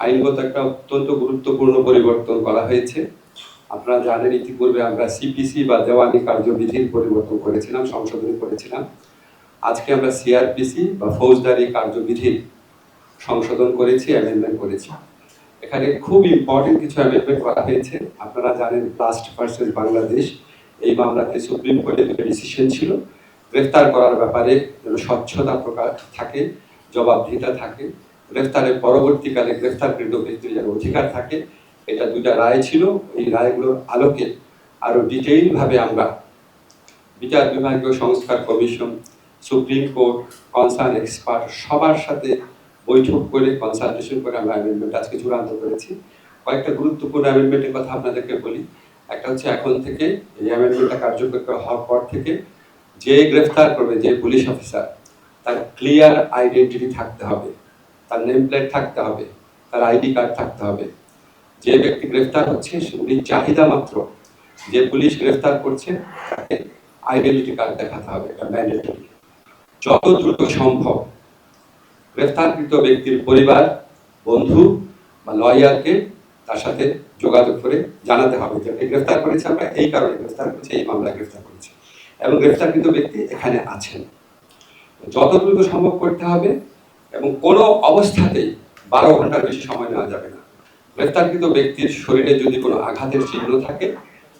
আইনগত একটা অত্যন্ত গুরুত্বপূর্ণ পরিবর্তন করা হয়েছে। আপনারা জানেন ইতিপূর্বে আমরা সিপিসি বা দেওয়ানি কার্যবিধির পরিবর্তন করেছিলাম, সংশোধনী করেছিলাম। আজকে আমরা সিআরপিসি বা ফৌজদারি কার্যবিধির সংশোধন করেছি, অ্যামেন্ডমেন্ট করেছি। এখানে খুব ইম্পর্টেন্ট কিছু অ্যামেন্ডমেন্ট করা হয়েছে। আপনারা জানেন ব্লাস্ট ভার্সেস বাংলাদেশ এই মামলাতে সুপ্রিম কোর্টের একটা ডিসিশন ছিল, গ্রেফতার করার ব্যাপারে যেন স্বচ্ছতা প্রকাশ থাকে, জবাবদিহিতা থাকে, গ্রেফতারের পরবর্তীকালে গ্রেফতারকৃত ব্যক্তির যেন অধিকার থাকে। এটা দুটা রায় ছিল। এই রায়গুলোর আলোকে আরো ডিটেইলভাবে আমরা বিচার বিভাগীয় সংস্কার commission, supreme court, concern expert সবার সাথে বৈঠক করে কনসালটেশন করে আমরা অ্যামেন্ডমেন্ট আজকে চূড়ান্ত করেছি। কয়েকটা গুরুত্বপূর্ণ অ্যামেন্ডমেন্টের কথা আপনাদেরকে বলি। একটা হচ্ছে এখন থেকে এই অ্যামেন্ডমেন্টটা কার্যকর হওয়ার পর থেকে যে গ্রেফতার করবে, যে পুলিশ অফিসার, তার ক্লিয়ার আইডেন্টিটি থাকতে হবে, তার নেম প্লেট থাকতে হবে, তার আইডি কার্ড থাকতে হবে। যে ব্যক্তি গ্রেফতার হচ্ছে উনি চাহিদা মাত্র যে পুলিশ গ্রেফতার করছে তাকে আইডেন্টিটি কার্ড দেখাতে হবে, এটা ম্যান্ডেটরি। যত দ্রুত সম্ভব গ্রেফতারকৃত ব্যক্তির পরিবার, বন্ধু বা লয়ারকে তার সাথে যোগাযোগ করে জানাতে হবে যে গ্রেফতার করেছে, আমরা এই কারণে গ্রেফতার করেছি, এই মামলায় গ্রেফতার করেছি এবং গ্রেফতারকৃত ব্যক্তি এখানে আছেন। যত দ্রুত সম্ভব করতে হবে এবং কোনো অবস্থাতেই 12 ঘন্টার বেশি সময় নেওয়া যাবে না। গ্রেফতারকৃত ব্যক্তির শরীরে যদি কোনো আঘাতের চিহ্ন থাকে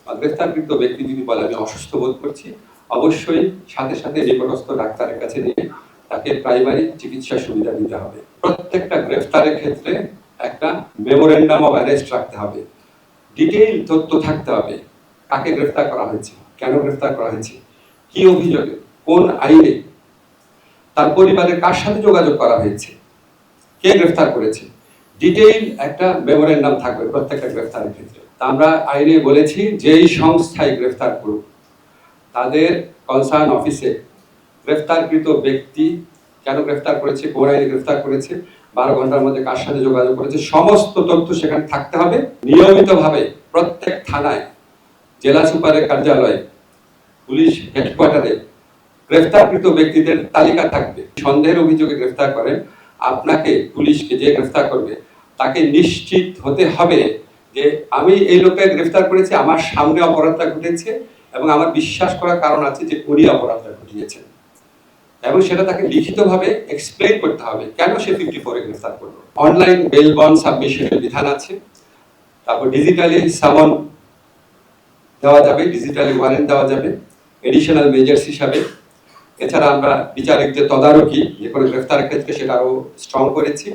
বা গ্রেফতারকৃত ব্যক্তি যদি বলে আমি অসুস্থ বোধ করছি, অবশ্যই সাথে সাথে নিকটস্থ ডাক্তারের কাছে নিয়ে তাকে প্রাইমারি চিকিৎসা সুবিধা দিতে হবে। প্রত্যেকটা গ্রেফতারের ক্ষেত্রে একটা মেমোরেন্ডাম অফ অ্যারেস্ট রাখতে হবে, ডিটেইল তথ্য থাকতে হবে। কাকে গ্রেফতার করা হয়েছে, কেন গ্রেফতার করা হয়েছে, কি অভিযোগে, কোন আইনে, তার পরিবারের কার সাথে যোগাযোগ করা হয়েছে, কে গ্রেফতার করেছে, ডিটেইল একটা মেমোরেন্ডাম থাকবে প্রত্যেকটা গ্রেফতারের ক্ষেত্রে। তা আমরা আইনে বলেছি যেই সংস্থায় গ্রেফতার করুক তাদের কনসার্ন অফিসে গ্রেফতারকৃত ব্যক্তি কেন গ্রেফতার করেছে, কোন আইনে গ্রেফতার করেছে, 12 ঘন্টার মধ্যে কার সাথে যোগাযোগ করেছে, সমস্ত তথ্য সেখানে থাকতে হবে। নিয়মিতভাবে প্রত্যেক থানায়, জেলা সুপারের কার্যালয়ে, পুলিশ হেডকোয়ার্টারে গ্রেফতারকৃত ব্যক্তিদের তালিকা থাকবে। সন্দেহের অভিযোগে গ্রেফতার করেন, আপনাকে পুলিশকে যে গ্রেফতার করবে তাকে নিশ্চিত হতে হবে যে আমি এই লোককে গ্রেফতার করেছি, আমার সামনে অপরাধটা ঘটেছে এবং আমার বিশ্বাস করার কারণ আছে যে উনি অপরাধটা ঘটিয়েছেন এবং সেটা তাকে লিখিতভাবে এক্সপ্লেইন করতে হবে কেন সে 54 এ গ্রেফতার করলো। অনলাইন বেল বন্ড সাবমিশনের বিধান আছে, তারপর ডিজিটালি সামন দেওয়া যাবে, ডিজিটালি ওয়ারেন্ট দেওয়া যাবে এডিশনাল মেজার্স হিসাবে। এছাড়া আমরা বিচারিক যে তদারকি যে কোনো গ্রেফতারের ক্ষেত্রে সেটা আরো স্ট্রং করেছি।